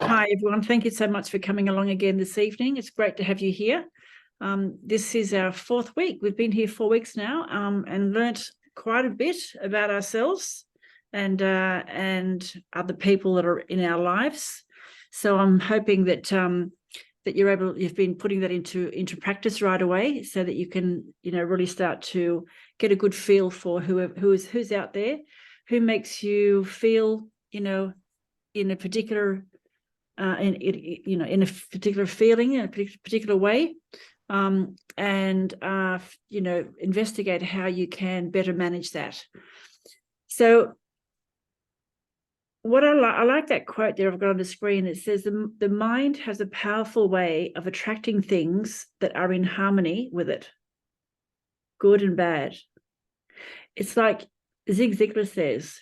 Hi, everyone. Thank you so much for coming along again this evening. It's great to have you here. This is our fourth week. We've been here 4 weeks now and learnt quite a bit about ourselves and other people that are in our lives. So I'm hoping that you've been putting that into practice right away, so that you can really start to get a good feel for who's out there, who makes you feel in a particular in a particular feeling, in a particular way, and investigate how you can better manage that. So what I like that quote there I've got on the screen. It says the mind has a powerful way of attracting things that are in harmony with it, good and bad. It's like Zig Ziglar says.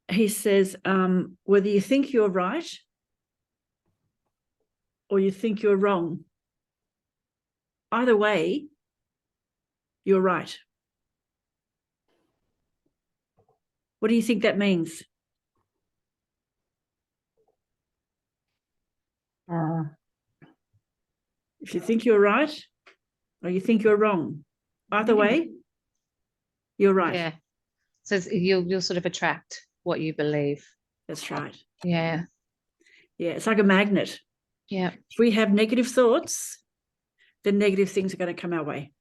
He says, whether you think you're right or you think you're wrong, either way, you're right. What do you think that means? If you think you're right or you think you're wrong, either way, you're right. Yeah. So you'll sort of attract what you believe. That's right. Yeah. Yeah, it's like a magnet. Yeah. If we have negative thoughts, then negative things are going to come our way.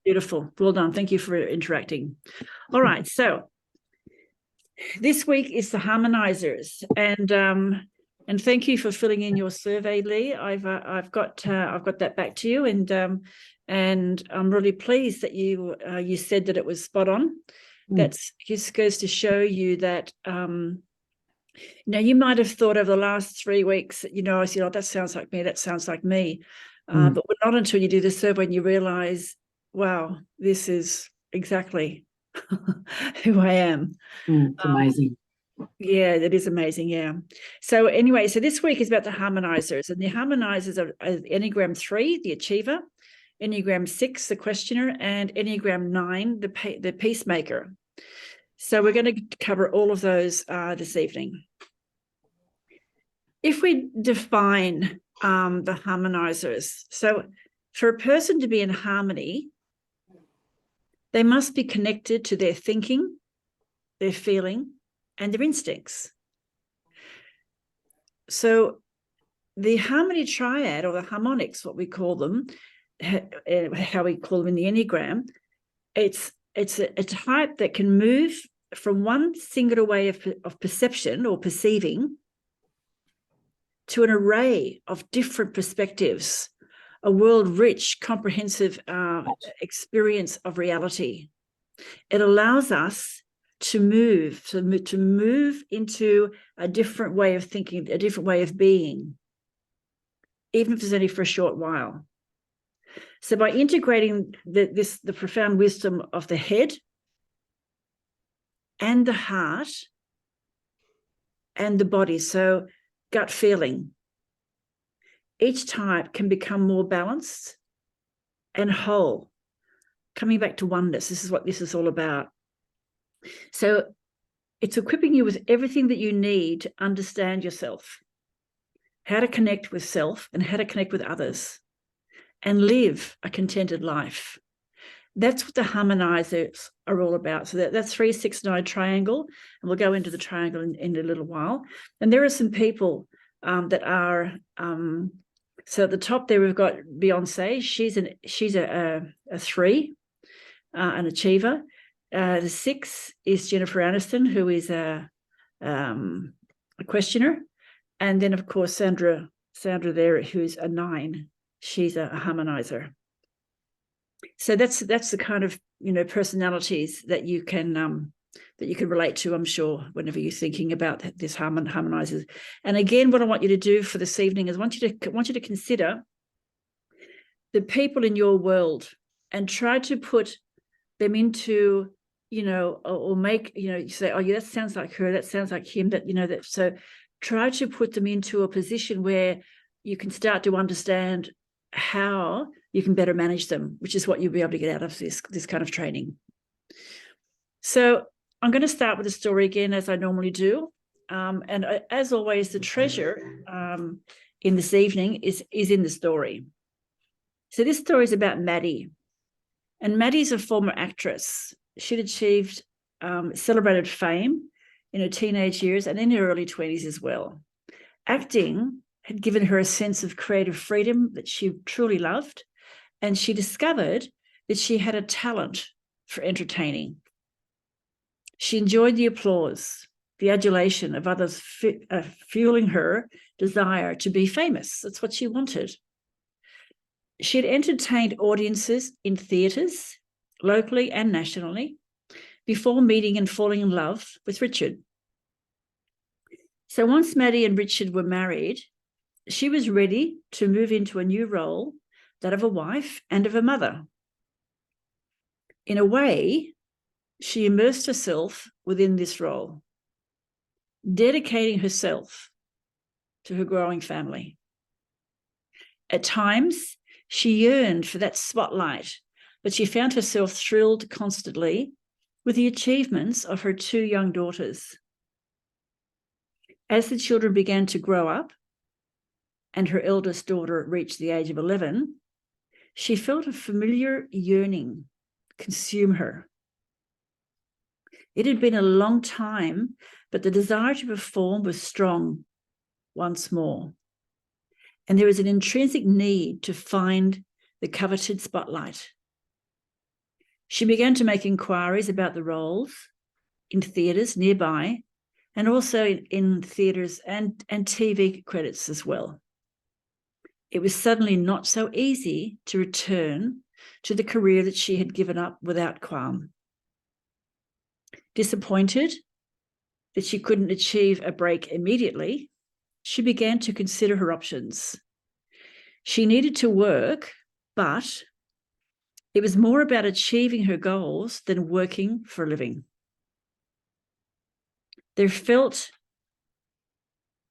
Beautiful. Well done. Thank you for interacting. All right. So this week is the Harmonisers, and thank you for filling in your survey, Lee. I've got that back to you, and I'm really pleased that you said that it was spot on. That just goes to show you that you might have thought over the last 3 weeks, I said, oh, that sounds like me, that sounds like me, but not until you do the survey and you realise, wow, this is exactly who I am. It's amazing. Yeah, that is amazing. Yeah. So anyway, so this week is about the Harmonisers, and the Harmonisers are Enneagram 3, the achiever, Enneagram 6, the questioner, and Enneagram 9, the peacemaker. So we're going to cover all of those this evening. If we define the Harmonisers, so for a person to be in harmony, they must be connected to their thinking, their feeling, and their instincts. So the harmony triad, or the harmonics, what we call them, how we call them in the Enneagram, it's a type that can move from one singular way of perception or perceiving to an array of different perspectives, a world rich, comprehensive experience of reality. It allows us to move into a different way of thinking, a different way of being, even if it's only for a short while. So by integrating the profound wisdom of the head and the heart and the body, so gut feeling, each type can become more balanced and whole, coming back to oneness. This is what this is all about. So it's equipping you with everything that you need to understand yourself, how to connect with self and how to connect with others, and live a contented life. That's what the Harmonisers are all about. So that's 3, 6, 9 triangle, and we'll go into the triangle in a little while. And there are some people that are so at the top there we've got Beyonce. She's a 3, an achiever. The 6 is Jennifer Aniston, who is a questioner, and then of course Sandra there, who's a 9. She's a harmonizer. So that's the kind of personalities that you can relate to, I'm sure, whenever you're thinking about this harmonizers. And again, what I want you to do for this evening is I want you to consider the people in your world and try to put them into, or make, you say, oh yeah, that sounds like her, that sounds like him, that so try to put them into a position where you can start to understand how you can better manage them, which is what you'll be able to get out of this kind of training. So I'm going to start with a story again, as I normally do. And as always, the treasure in this evening is in the story. So this story is about Maddie. And Maddie's a former actress. She'd achieved celebrated fame in her teenage years and in her early 20s as well. Acting had given her a sense of creative freedom that she truly loved, and she discovered that she had a talent for entertaining. She enjoyed the applause, the adulation of others, fueling her desire to be famous. That's what she wanted. She had entertained audiences in theatres, locally and nationally, before meeting and falling in love with Richard. So once Maddie and Richard were married, she was ready to move into a new role, that of a wife and of a mother. In a way, she immersed herself within this role, dedicating herself to her growing family. At times, she yearned for that spotlight, but she found herself thrilled constantly with the achievements of her two young daughters. As the children began to grow up and her eldest daughter reached the age of 11, she felt a familiar yearning consume her. It had been a long time, but the desire to perform was strong once more. And there was an intrinsic need to find the coveted spotlight. She began to make inquiries about the roles in theatres nearby, and also in theatres and TV credits as well. It was suddenly not so easy to return to the career that she had given up without qualm. Disappointed that she couldn't achieve a break immediately, she began to consider her options. She needed to work, but it was more about achieving her goals than working for a living. There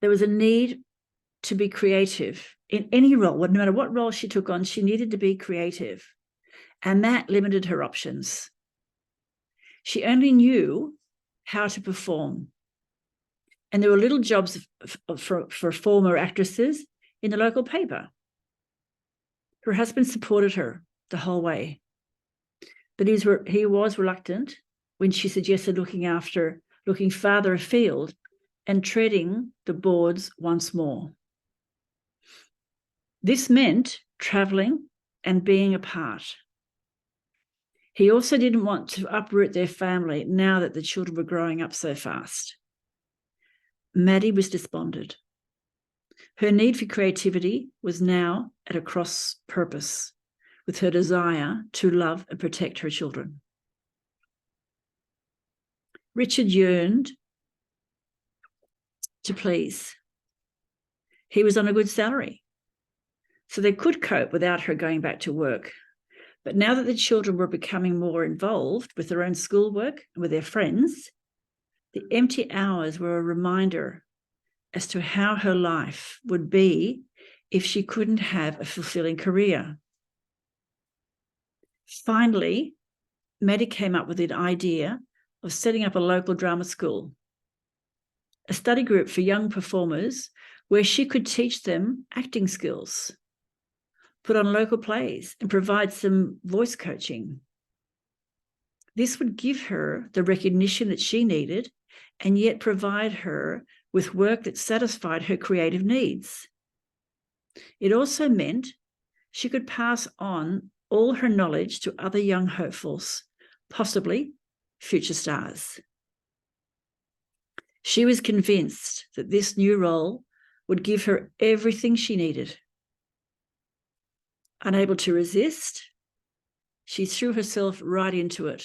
was a need to be creative in any role. No matter what role she took on, she needed to be creative, and that limited her options. She only knew how to perform, and there were little jobs for former actresses in the local paper. Her husband supported her the whole way, but he was reluctant when she suggested looking farther afield and treading the boards once more. This meant traveling and being apart. He also didn't want to uproot their family now that the children were growing up so fast. Maddie was despondent. Her need for creativity was now at a cross purpose with her desire to love and protect her children. Richard yearned to please. He was on a good salary, so they could cope without her going back to work. But now that the children were becoming more involved with their own schoolwork and with their friends, the empty hours were a reminder as to how her life would be if she couldn't have a fulfilling career. Finally, Maddie came up with an idea of setting up a local drama school, a study group for young performers where she could teach them acting skills, put on local plays, and provide some voice coaching. This would give her the recognition that she needed and yet provide her with work that satisfied her creative needs. It also meant she could pass on all her knowledge to other young hopefuls, possibly future stars. She was convinced that this new role would give her everything she needed. Unable to resist, she threw herself right into it,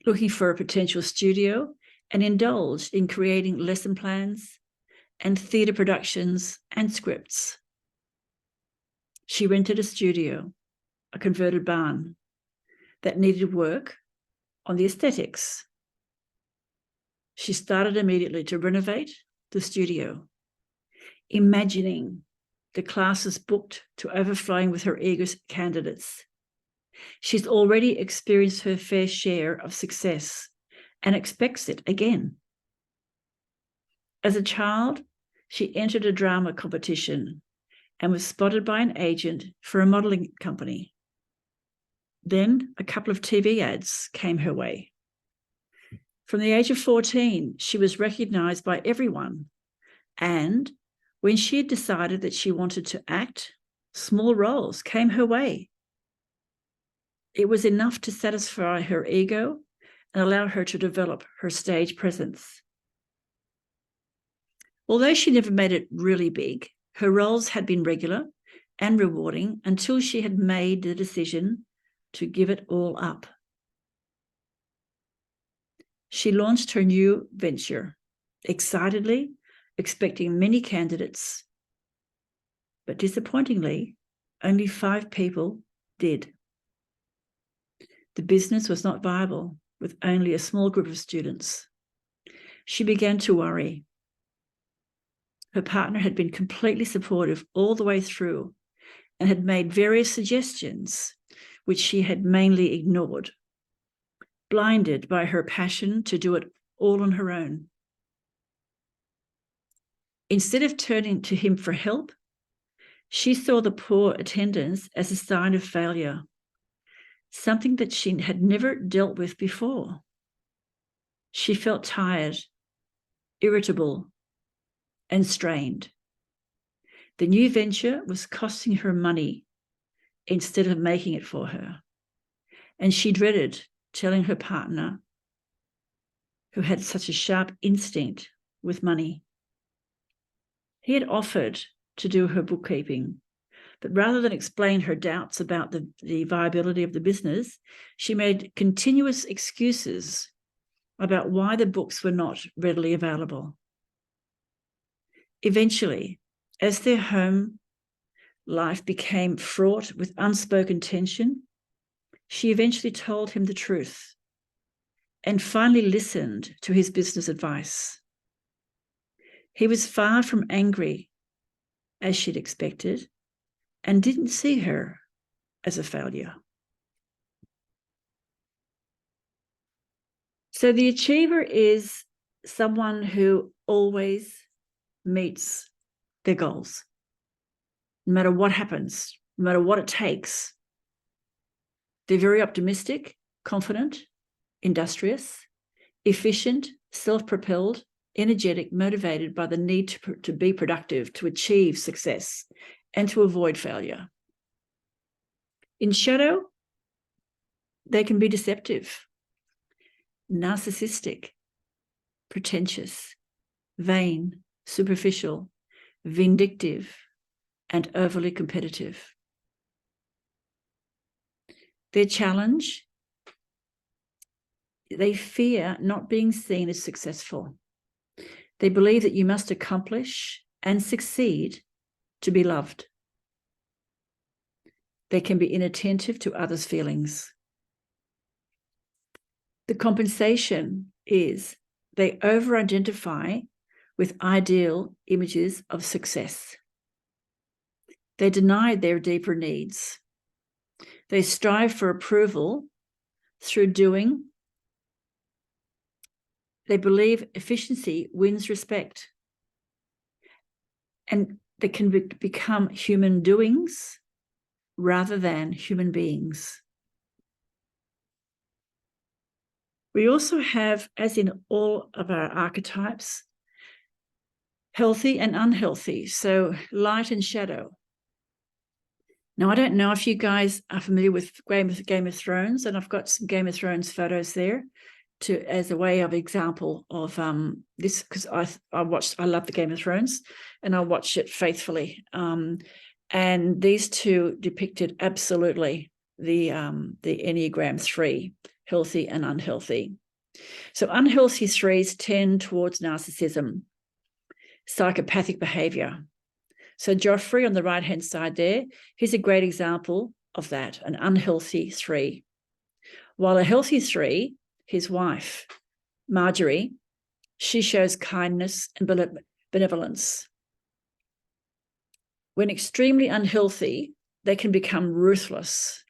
looking for a potential studio, and indulged in creating lesson plans and theatre productions and scripts. She rented a studio, a converted barn, that needed work on the aesthetics. She started immediately to renovate the studio, imagining the classes booked to overflowing with her eager candidates. She's already experienced her fair share of success and expects it again. As a child, she entered a drama competition and was spotted by an agent for a modeling company. Then a couple of TV ads came her way. From the age of 14, she was recognized by everyone. And when she had decided that she wanted to act, small roles came her way. It was enough to satisfy her ego and allow her to develop her stage presence. Although she never made it really big, her roles had been regular and rewarding until she had made the decision to give it all up. She launched her new venture, excitedly, expecting many candidates. But disappointingly, only 5 people did. The business was not viable with only a small group of students. She began to worry. Her partner had been completely supportive all the way through and had made various suggestions, which she had mainly ignored, blinded by her passion to do it all on her own. Instead of turning to him for help, she saw the poor attendance as a sign of failure, something that she had never dealt with before. She felt tired, irritable, and strained. The new venture was costing her money instead of making it for her, and she dreaded telling her partner, who had such a sharp instinct with money. He had offered to do her bookkeeping, but rather than explain her doubts about the viability of the business, she made continuous excuses about why the books were not readily available. Eventually, as their home life became fraught with unspoken tension, she eventually told him the truth and finally listened to his business advice. He was far from angry, as she'd expected, and didn't see her as a failure. So the achiever is someone who always meets their goals, no matter what happens, no matter what it takes. They're very optimistic, confident, industrious, efficient, self-propelled, energetic, motivated by the need to be productive, to achieve success, and to avoid failure. In shadow, they can be deceptive, narcissistic, pretentious, vain, superficial, vindictive, and overly competitive. Their challenge, they fear not being seen as successful. They believe that you must accomplish and succeed to be loved. They can be inattentive to others' feelings. The compensation is they over-identify with ideal images of success. They deny their deeper needs. They strive for approval through doing. They believe efficiency wins respect. And they can become human doings rather than human beings. We also have, as in all of our archetypes, healthy and unhealthy, so light and shadow. Now, I don't know if you guys are familiar with Game of Thrones, and I've got some Game of Thrones photos there as a way of example of this, because I love the Game of Thrones, and I watch it faithfully. And these two depicted absolutely the Enneagram 3, healthy and unhealthy. So unhealthy 3s tend towards narcissism, psychopathic behavior. So Joffrey on the right-hand side there, he's a great example of that, an unhealthy 3. While a healthy 3, his wife, Marjorie, she shows kindness and benevolence. When extremely unhealthy, they can become ruthless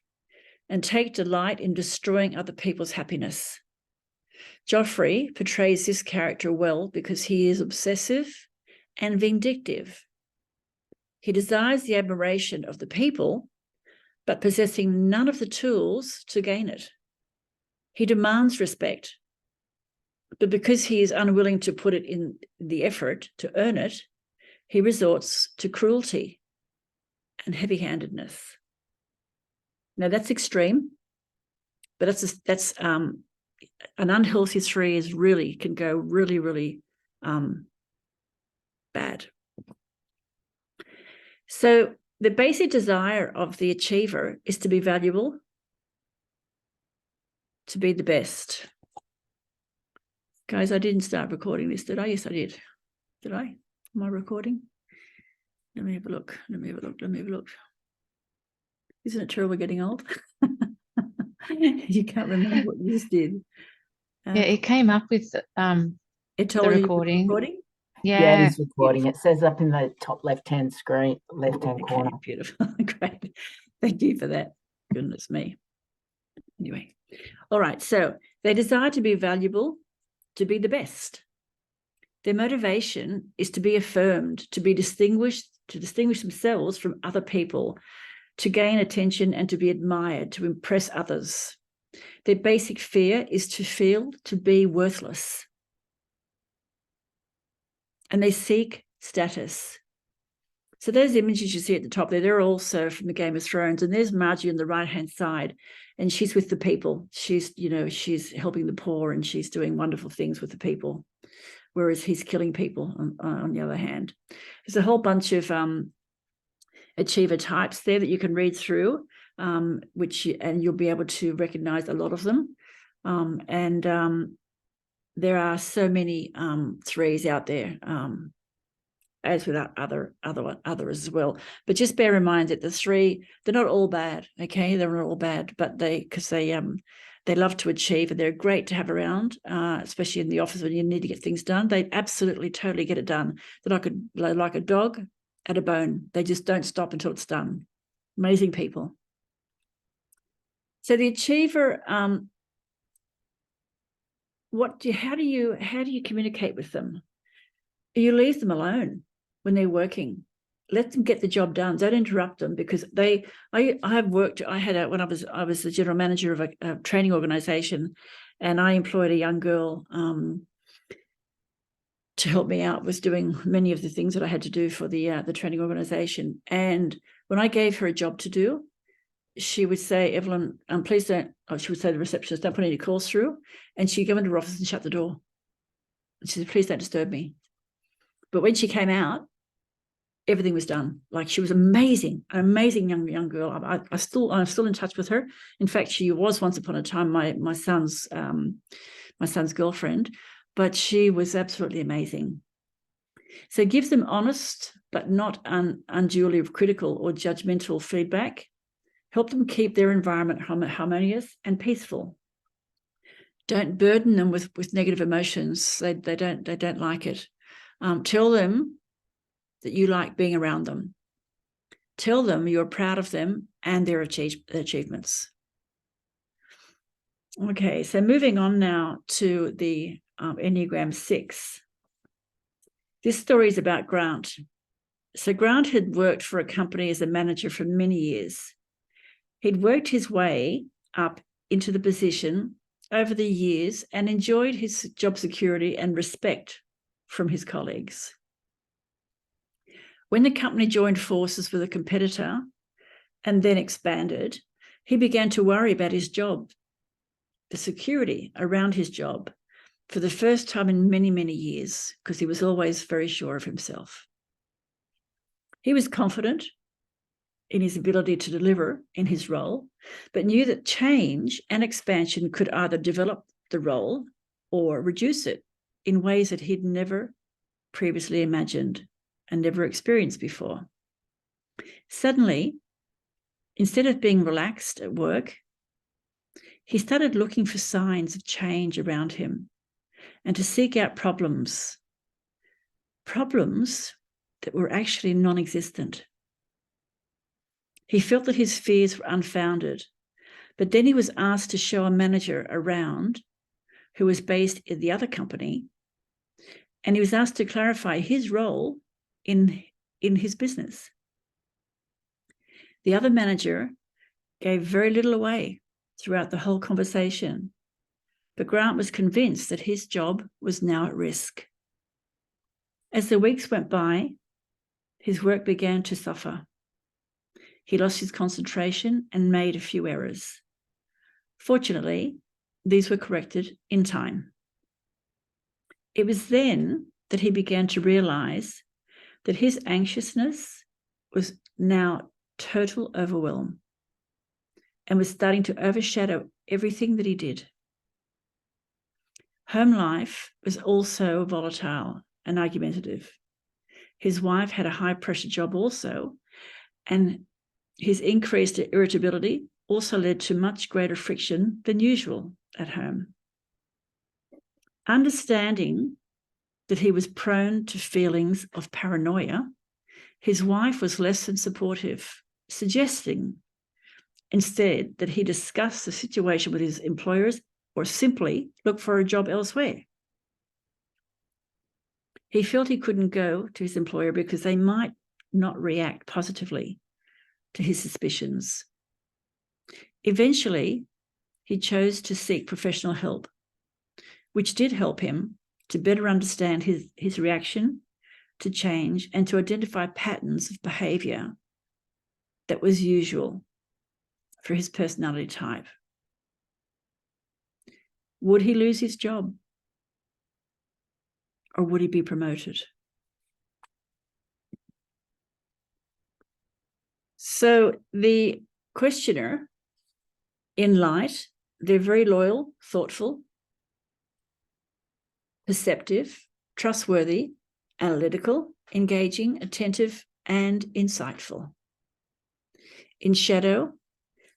and take delight in destroying other people's happiness. Joffrey portrays this character well because he is obsessive and vindictive. He desires the admiration of the people, but possessing none of the tools to gain it. He demands respect, but because he is unwilling to put it in the effort to earn it, he resorts to cruelty and heavy-handedness. Now that's extreme, but that's an unhealthy 3 is really can go really, really bad. So the basic desire of the achiever is to be valuable, to be the best. Guys, I didn't start recording this, did I? Yes, I did. Did I? Am I recording? Let me have a look. Let me have a look. Let me have a look. Isn't it true we're getting old? You can't remember what you just did. Yeah, it came up with it told the you recording. recording? Yeah, it is recording. It says up in the top left-hand screen, left-hand corner. Okay, beautiful. Great. Thank you for that. Goodness me. Anyway, all right. So they desire to be valuable, to be the best. Their motivation is to be affirmed, to be distinguished, to distinguish themselves from other people, to gain attention and to be admired, to impress others. Their basic fear is to feel to be worthless. And they seek status. So those images you see at the top there, they're also from the Game of Thrones. And there's Margie on the right-hand side, and she's with the people. She's, she's helping the poor and she's doing wonderful things with the people, whereas he's killing people on the other hand. There's a whole bunch of achiever types there that you can read through, and you'll be able to recognize a lot of them. There are so many 3s out there, as with other as well. But just bear in mind that the 3, they're not all bad, okay? They're not all bad, but they love to achieve and they're great to have around, especially in the office when you need to get things done. They absolutely, totally get it done. They're like a dog at a bone. They just don't stop until it's done. Amazing people. So the achiever, how do you communicate with them? You leave them alone when they're working. Let them get the job done. Don't interrupt them, because when I was the general manager of a training organization, and I employed a young girl to help me out with doing many of the things that I had to do for the training organization. And when I gave her a job to do, she would say, Evelyn, please don't, she would say to the receptionist, don't put any calls through. And she'd go into her office and shut the door. And she said, please don't disturb me. But when she came out, everything was done. Like, she was amazing, an amazing young girl. I'm still in touch with her. In fact, she was once upon a time my son's girlfriend, but she was absolutely amazing. So give them honest, but not unduly critical or judgmental feedback. Help them keep their environment harmonious and peaceful. Don't burden them with negative emotions. They don't like it. Tell them that you like being around them. Tell them you're proud of them and their achievements. Okay, so moving on now to the Enneagram 6. This story is about Grant. So Grant had worked for a company as a manager for many years. He'd worked his way up into the position over the years and enjoyed his job security and respect from his colleagues. When the company joined forces with a competitor and then expanded, he began to worry about his job, the security around his job, for the first time in many, many years, because he was always very sure of himself. He was confident in his ability to deliver in his role, but knew that change and expansion could either develop the role or reduce it in ways that he'd never previously imagined and never experienced before. Suddenly, instead of being relaxed at work, he started looking for signs of change around him and to seek out problems that were actually non-existent. He felt that his fears were unfounded, but then he was asked to show a manager around who was based in the other company, and he was asked to clarify his role in his business. The other manager gave very little away throughout the whole conversation, but Grant was convinced that his job was now at risk. As the weeks went by, his work began to suffer. He lost his concentration and made a few errors. Fortunately, these were corrected in time. It was then that he began to realize that his anxiousness was now total overwhelm and was starting to overshadow everything that he did. Home life was also volatile and argumentative. His wife had a high-pressure job also, and his increased irritability also led to much greater friction than usual at home. Understanding that he was prone to feelings of paranoia, his wife was less than supportive, suggesting instead that he discuss the situation with his employers or simply look for a job elsewhere. He felt he couldn't go to his employer because they might not react positively to his suspicions. Eventually, he chose to seek professional help, which did help him to better understand his reaction to change and to identify patterns of behavior that was usual for his personality type. Would he lose his job? Or would he be promoted? So the questioner, in light, they're very loyal, thoughtful, perceptive, trustworthy, analytical, engaging, attentive, and insightful. In shadow,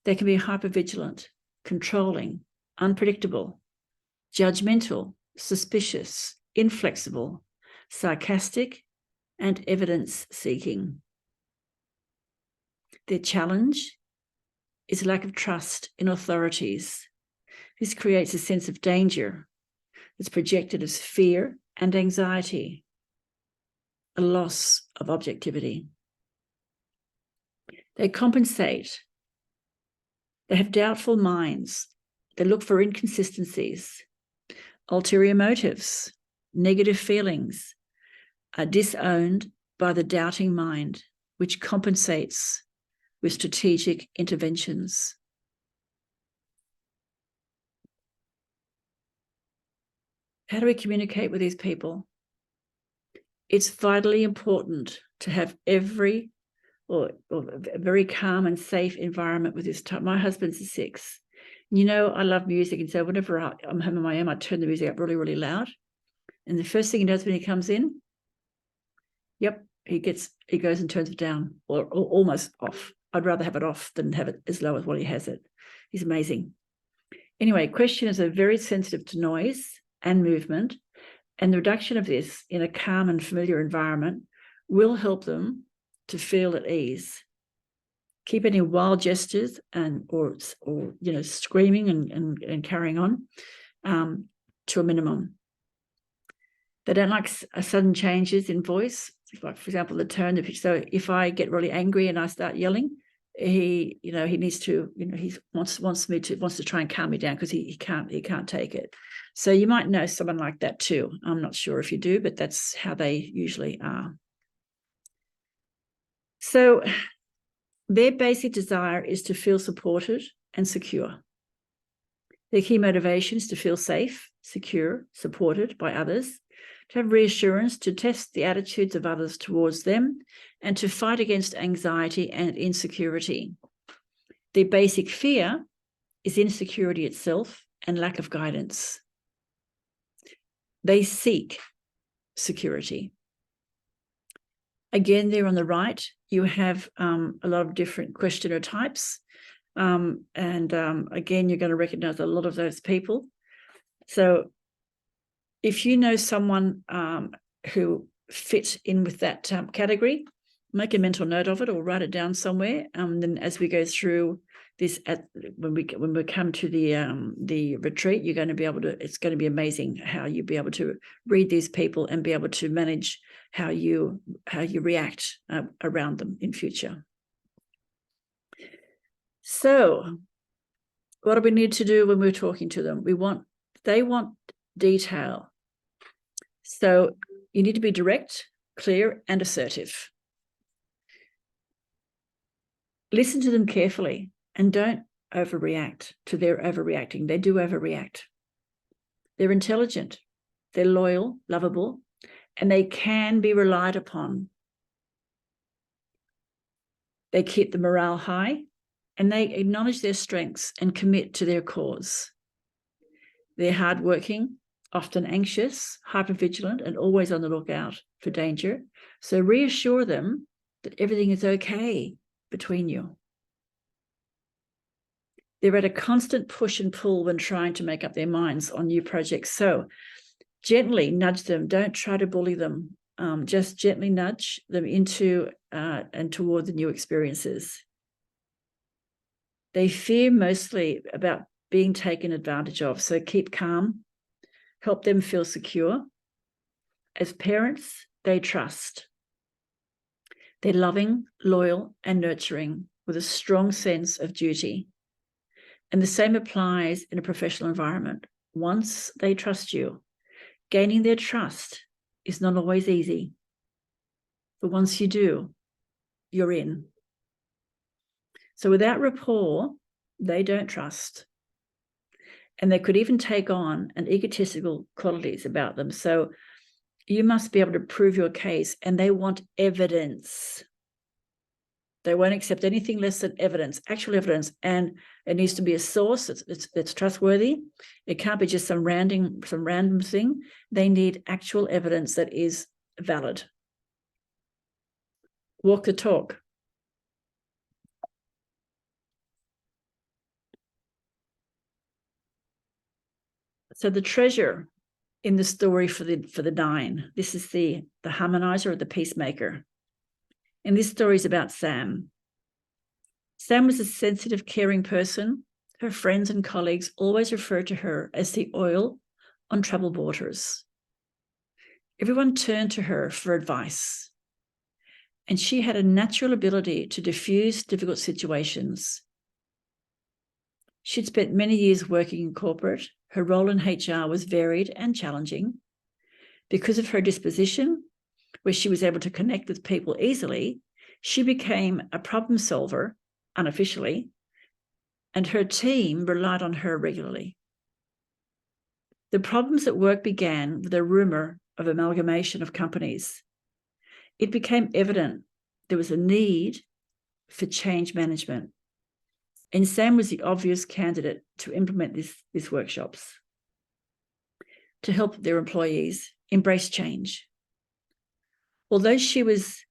they can be hypervigilant, controlling, unpredictable, judgmental, suspicious, inflexible, sarcastic, and evidence-seeking. Their challenge is lack of trust in authorities. This creates a sense of danger that's projected as fear and anxiety, a loss of objectivity. They compensate. They have doubtful minds. They look for inconsistencies, ulterior motives, negative feelings, are disowned by the doubting mind, which compensates with strategic interventions. How do we communicate with these people? It's vitally important to have a very calm and safe environment with this type. My husband's a 6. You know, I love music, and so whenever I'm home on my own, I turn the music up really, really loud. And the first thing he does when he comes in, he goes and turns it down or almost off. I'd rather have it off than have it as low as what he has it. He's amazing. Anyway, questioners are very sensitive to noise and movement, and the reduction of this in a calm and familiar environment will help them to feel at ease. Keep any wild gestures or screaming and carrying on to a minimum. They don't like sudden changes in voice, like, for example, the tone of pitch. So if I get really angry and I start yelling, he needs to, he wants to try and calm me down because he can't take it. So you might know someone like that too. I'm not sure if you do, but that's how they usually are. So their basic desire is to feel supported and secure. Their key motivation is to feel safe, secure, supported by others, to have reassurance, to test the attitudes of others towards them, and to fight against anxiety and insecurity. Their basic fear is insecurity itself and lack of guidance. They seek security. Again, there on the right, you have a lot of different questioner types. Again, you're going to recognize a lot of those people. So if you know someone who fits in with that category, make a mental note of it or write it down somewhere. Then as we go through when we come to the retreat, you're going to be able to, it's going to be amazing how you'll be able to read these people and be able to manage how you react around them in future. So what do we need to do when we're talking to them? They want detail. So you need to be direct, clear, and assertive. Listen to them carefully and don't overreact to their overreacting. They do overreact. They're intelligent, they're loyal, lovable, and they can be relied upon. They keep the morale high and they acknowledge their strengths and commit to their cause. They're hardworking, often anxious, hypervigilant, and always on the lookout for danger. So reassure them that everything is okay between you. They're at a constant push and pull when trying to make up their minds on new projects. So gently nudge them. Don't try to bully them. Just gently nudge them into and toward the new experiences. They fear mostly about being taken advantage of. So keep calm. Help them feel secure. As parents, they trust. They're loving, loyal, and nurturing with a strong sense of duty. And the same applies in a professional environment. Once they trust you, gaining their trust is not always easy. But once you do, you're in. So without rapport, they don't trust. And they could even take on an egotistical qualities about them. So you must be able to prove your case, and they want evidence. They won't accept anything less than evidence, actual evidence, and it needs to be a source that's trustworthy. It can't be just some random thing. They need actual evidence that is valid. Walk the talk. So the treasure in the story for the 9, this is the harmonizer or the peacemaker. And this story is about Sam. Sam was a sensitive, caring person. Her friends and colleagues always referred to her as the oil on troubled waters. Everyone turned to her for advice. And she had a natural ability to diffuse difficult situations. She'd spent many years working in corporate. Her role in HR was varied and challenging. Because of her disposition, where she was able to connect with people easily, she became a problem solver unofficially, and her team relied on her regularly. The problems at work began with a rumor of amalgamation of companies. It became evident there was a need for change management, and Sam was the obvious candidate to implement these workshops to help their employees embrace change. Although she was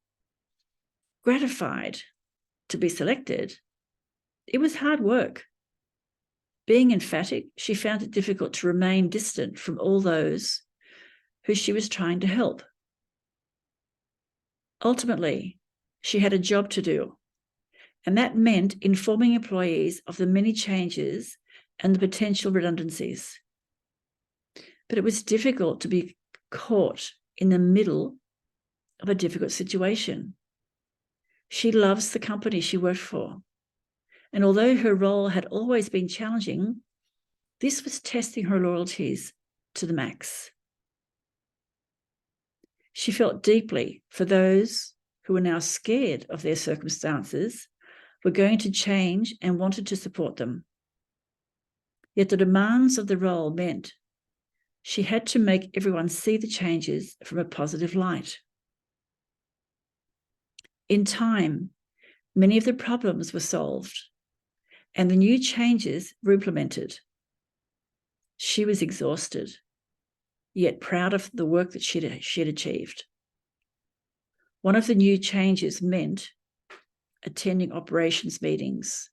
gratified to be selected, it was hard work. Being emphatic, she found it difficult to remain distant from all those who she was trying to help. Ultimately, she had a job to do, and that meant informing employees of the many changes and the potential redundancies. But it was difficult to be caught in the middle of a difficult situation. She loves the company she worked for. And although her role had always been challenging, this was testing her loyalties to the max. She felt deeply for those who were now scared of their circumstances, were going to change, and wanted to support them. Yet the demands of the role meant she had to make everyone see the changes from a positive light. In time, many of the problems were solved, and the new changes were implemented. She was exhausted, yet proud of the work that she'd achieved. One of the new changes meant attending operations meetings,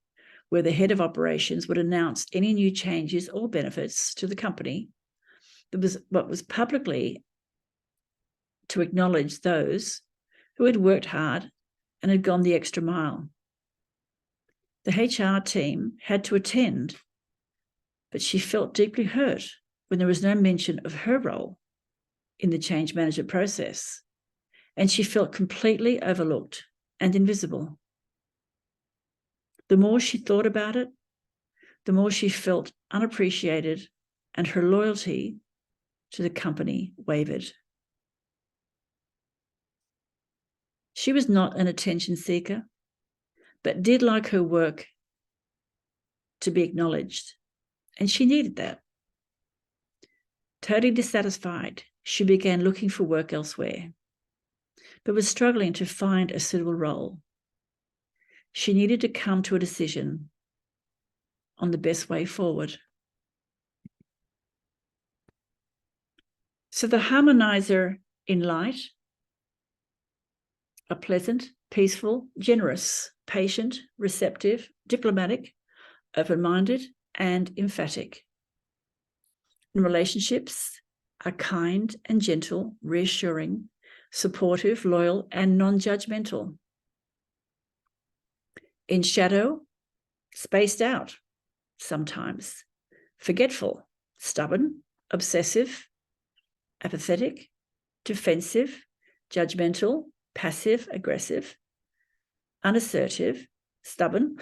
where the head of operations would announce any new changes or benefits to the company. That was publicly to acknowledge those who had worked hard and had gone the extra mile. The HR team had to attend, but she felt deeply hurt when there was no mention of her role in the change management process, and she felt completely overlooked and invisible. The more she thought about it, the more she felt unappreciated, and her loyalty to the company wavered. She was not an attention seeker, but did like her work to be acknowledged, and she needed that. Totally dissatisfied, she began looking for work elsewhere, but was struggling to find a suitable role. She needed to come to a decision on the best way forward. So the harmonizer in light are pleasant, peaceful, generous, patient, receptive, diplomatic, open-minded, and emphatic. In relationships are kind and gentle, reassuring, supportive, loyal, and non-judgmental. In shadow, spaced out, sometimes, forgetful, stubborn, obsessive, apathetic, defensive, judgmental, passive, aggressive, unassertive, stubborn,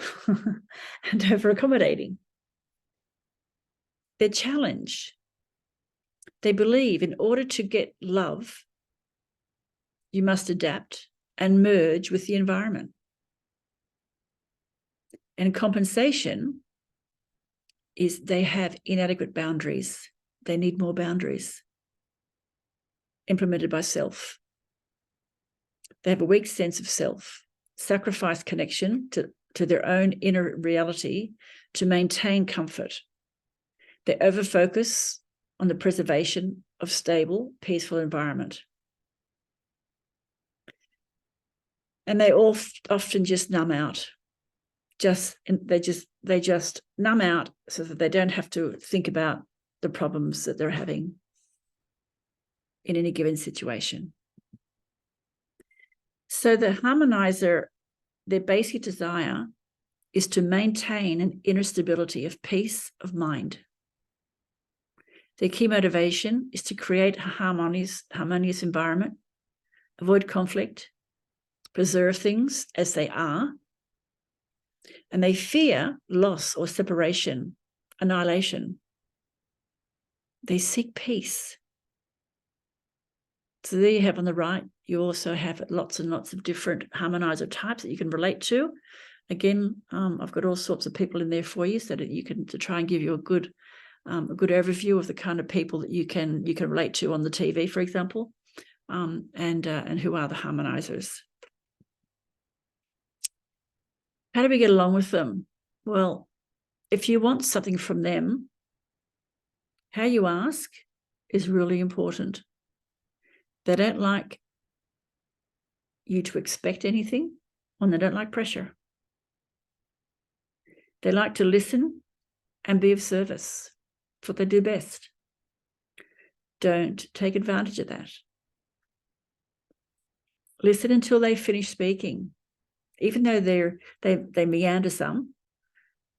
and over-accommodating. Their challenge, they believe in order to get love, you must adapt and merge with the environment. And compensation is they have inadequate boundaries. They need more boundaries implemented by self. They have a weak sense of self, sacrifice connection to their own inner reality to maintain comfort. They overfocus on the preservation of stable, peaceful environment. And they often just numb out. They just numb out so that they don't have to think about the problems that they're having in any given situation. So the harmonizer, their basic desire is to maintain an inner stability of peace of mind. Their key motivation is to create a harmonious environment, avoid conflict, preserve things as they are, and they fear loss or separation, annihilation. They seek peace. So there you have on the right, you also have lots and lots of different harmonizer types that you can relate to. Again, I've got all sorts of people in there for you so that you can to try and give you a good overview of the kind of people that you can relate to on the TV, for example, and who are the harmonizers. How do we get along with them? Well, if you want something from them, how you ask is really important. They don't like you to expect anything, and they don't like pressure. They like to listen and be of service. That's what they do best. Don't take advantage of that. Listen until they finish speaking. Even though they meander some,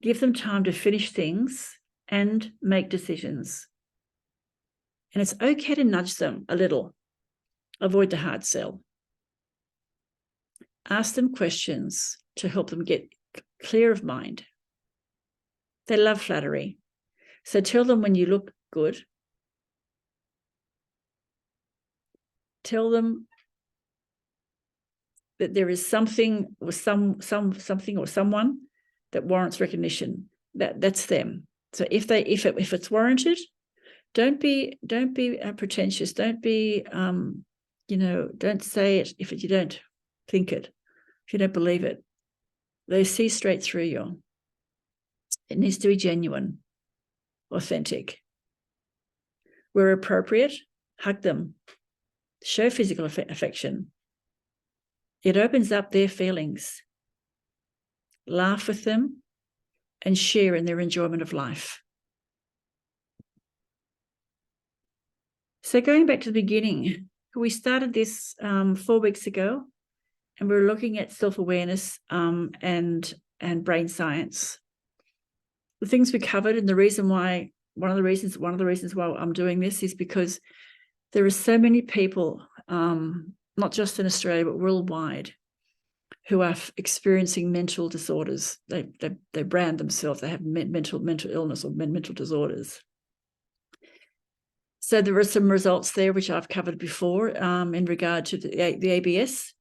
give them time to finish things and make decisions. And it's okay to nudge them a little. Avoid the hard sell. Ask them questions to help them get clear of mind. They love flattery. So tell them when you look good. Tell them that there is something or something or someone that warrants recognition. That's them. So if it's warranted, don't be pretentious. Don't be don't say it if you don't think it, if you don't believe it. They see straight through you. It needs to be genuine, authentic. Where appropriate, hug them. Show physical affection. It opens up their feelings. Laugh with them and share in their enjoyment of life. So going back to the beginning, we started this 4 weeks ago, and we're looking at self-awareness and and brain science. The things we covered, and the reason why, one of the reasons why I'm doing this is because there are so many people, not just in Australia, but worldwide, who are experiencing mental disorders. They brand themselves, they have mental illness or mental disorders. So there are some results there, which I've covered before, in regard to the ABS.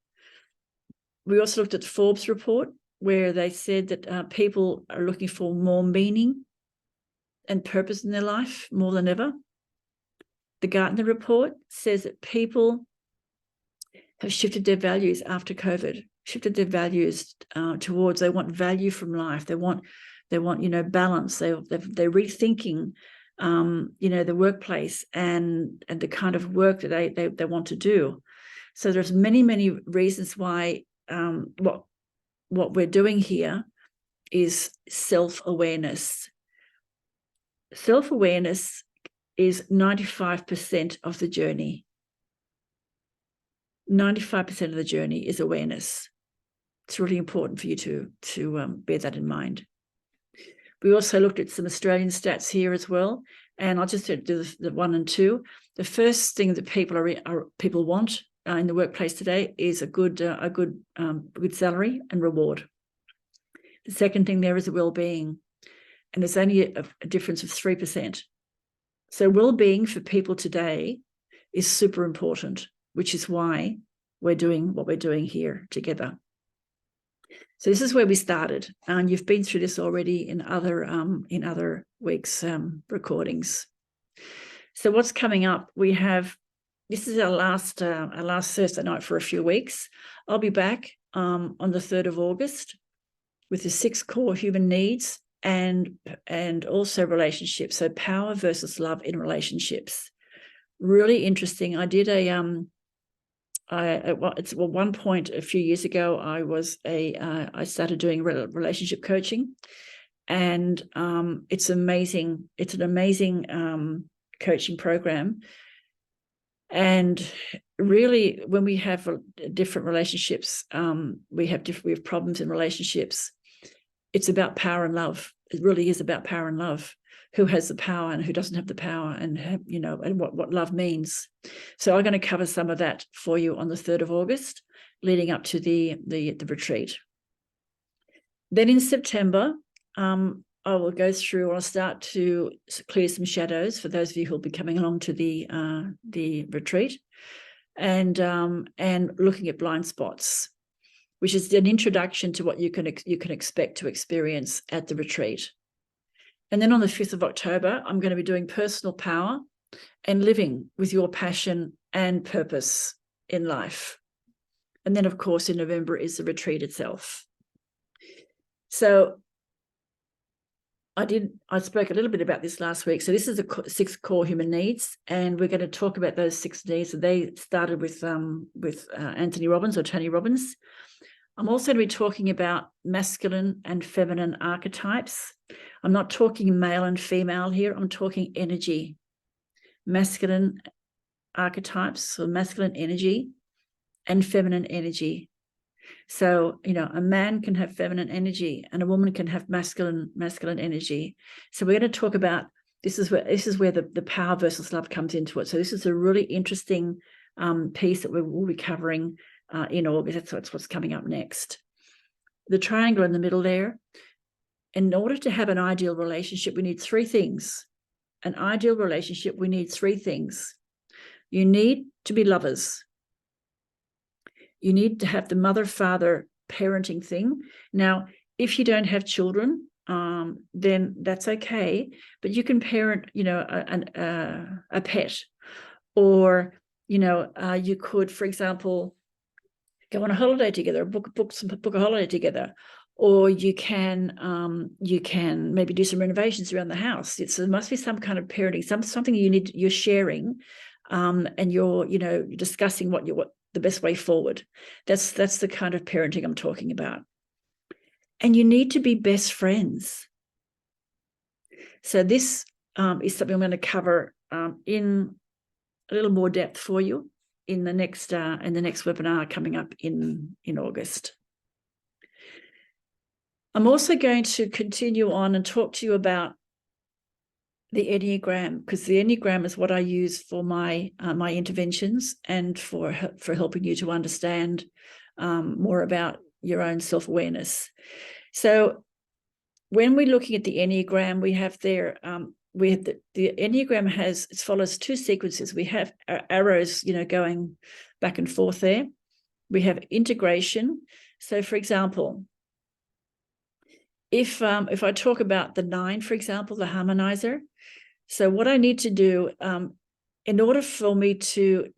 We also looked at the Forbes report, where they said that people are looking for more meaning and purpose in their life more than ever. The Gartner report says that people have shifted their values after COVID, shifted their values towards, they want value from life. They want balance. They're rethinking, the workplace and the kind of work that they want to do. So there's many reasons why what we're doing here is self-awareness. Self-awareness is 95% of the journey. 95% of the journey is awareness. It's really important for you to bear that in mind. We also looked at some Australian stats here as well, and I'll just do the 1 and 2. The first thing that people want in the workplace today is a good salary and reward. The second thing there is a well-being, and there's only a difference of 3%. So well-being for people today is super important, which is why we're doing what we're doing here together. So this is where we started, and you've been through this already in other weeks' recordings. So what's coming up? This is our last Thursday night for a few weeks. I'll be back on the 3rd of August with the 6 core human needs and also relationships. So power versus love in relationships. Really interesting. I did at one point a few years ago, I started doing relationship coaching, and it's amazing. It's an amazing coaching program. And really, when we have different relationships, we have problems in relationships. It's about power and love. It really is about power and love. Who has the power and who doesn't have the power, and and what love means. So I'm going to cover some of that for you on the 3rd of August, leading up to the retreat. Then in September, I will go through. I'll start to clear some shadows for those of you who will be coming along to the retreat, and looking at blind spots, which is an introduction to what you can expect to experience at the retreat. And then on the 5th of October, I'm going to be doing personal power and living with your passion and purpose in life. And then, of course, in November is the retreat itself. So I spoke a little bit about this last week. So this is the 6 core human needs, and we're going to talk about those 6 needs. So they started with Anthony Robbins or Tony Robbins. I'm also going to be talking about masculine and feminine archetypes. I'm not talking male and female here. I'm talking energy, masculine archetypes, so masculine energy and feminine energy. So, a man can have feminine energy and a woman can have masculine energy. So we're going to talk about, this is where the power versus love comes into it. So this is a really interesting piece that we will be covering in August. That's what's coming up next. The triangle in the middle there. In order to have an ideal relationship, we need 3 things. An ideal relationship, we need 3 things. You need to be lovers. You need to have the mother-father parenting thing. Now, if you don't have children, then that's okay. But you can parent, a pet, or you could, for example, go on a holiday together, book a holiday together, or you can maybe do some renovations around the house. There must be some kind of parenting, something you're sharing, and you're discussing what the best way forward. That's the kind of parenting I'm talking about. And you need to be best friends. So this is something I'm going to cover in a little more depth for you in the next webinar coming up in August. I'm also going to continue on and talk to you about the Enneagram, because the Enneagram is what I use for my my interventions and for helping you to understand more about your own self-awareness. So when we're looking at the Enneagram, we have there the Enneagram it follows two sequences. We have arrows, going back and forth there. We have integration. So, for example, if I talk about the 9, for example, the harmonizer. So what I need to do in order for me to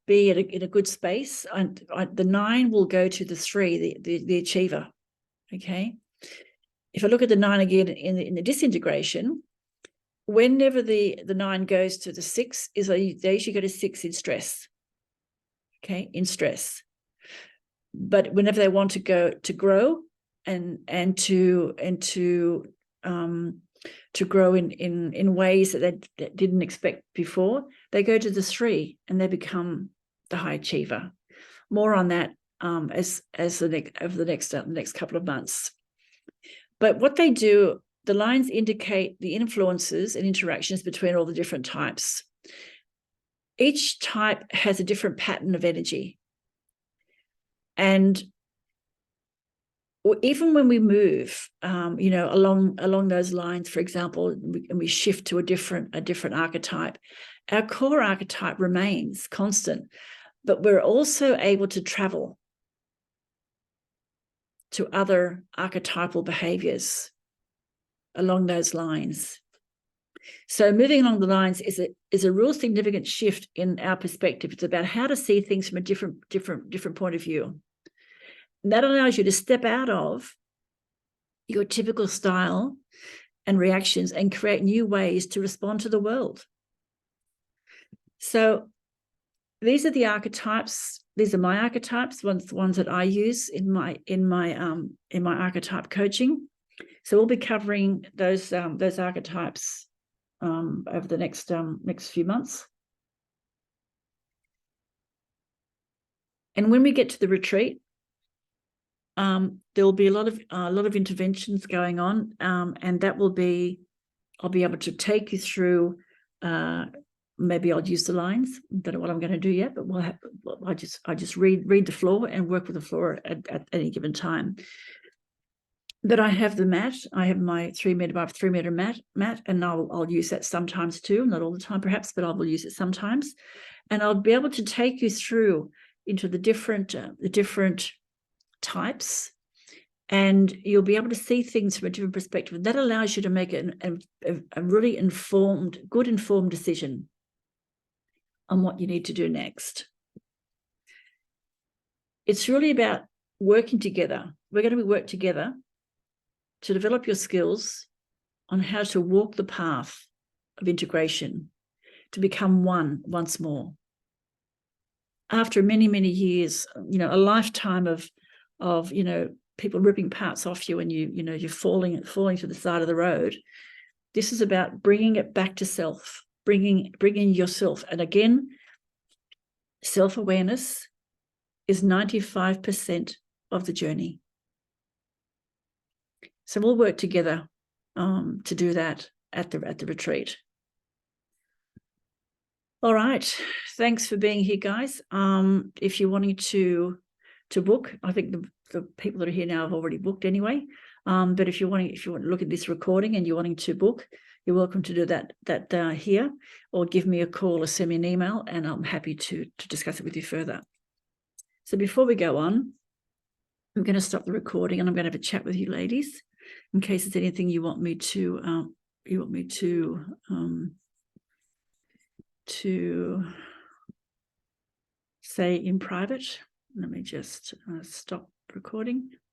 be in a good space, the 9 will go to the 3, the achiever. Okay. If I look at the 9 again in the disintegration, whenever the 9 goes to the 6, they usually go to 6 in stress. Okay, in stress. But whenever they want to go to grow and to grow in ways that they didn't expect before, they go to the 3 and they become the high achiever. More on that as over the next couple of months. But what they do, the lines indicate the influences and interactions between all the different types. Each type has a different pattern of energy. And even when we move, along those lines, for example, and we shift to a different archetype, our core archetype remains constant, but we're also able to travel to other archetypal behaviors along those lines. So moving along the lines is a real significant shift in our perspective. It's about how to see things from a different point of view. And that allows you to step out of your typical style and reactions and create new ways to respond to the world. So these are the archetypes. These are my archetypes, the ones that I use in my archetype coaching. So we'll be covering those archetypes over the next few months. And when we get to the retreat, there will be a lot of interventions going on, and that will be, I'll be able to take you through. Maybe I'll use the lines. Don't know what I'm going to do yet, but I just read the floor and work with the floor at any given time. But I have the mat. I have my 3 meter by 3 meter mat, and I'll use that sometimes too. Not all the time, perhaps, but I will use it sometimes. And I'll be able to take you through into the different types, and you'll be able to see things from a different perspective. And that allows you to make a really good informed decision on what you need to do next. It's really about working together. We're going to work together to develop your skills on how to walk the path of integration, to become one once more. After many, many years, a lifetime of people ripping parts off you, and you're falling to the side of the road. This is about bringing it back to self, bringing yourself. And again, self-awareness is 95% of the journey. So we'll work together to do that at the retreat. All right, thanks for being here, guys. If you're wanting to book, I think the people that are here now have already booked anyway. But if you want to look at this recording and you're wanting to book, you're welcome to do that here, or give me a call or send me an email, and I'm happy to discuss it with you further. So before we go on, I'm going to stop the recording and I'm going to have a chat with you ladies, in case there's anything you want me to say in private. Let me just stop recording.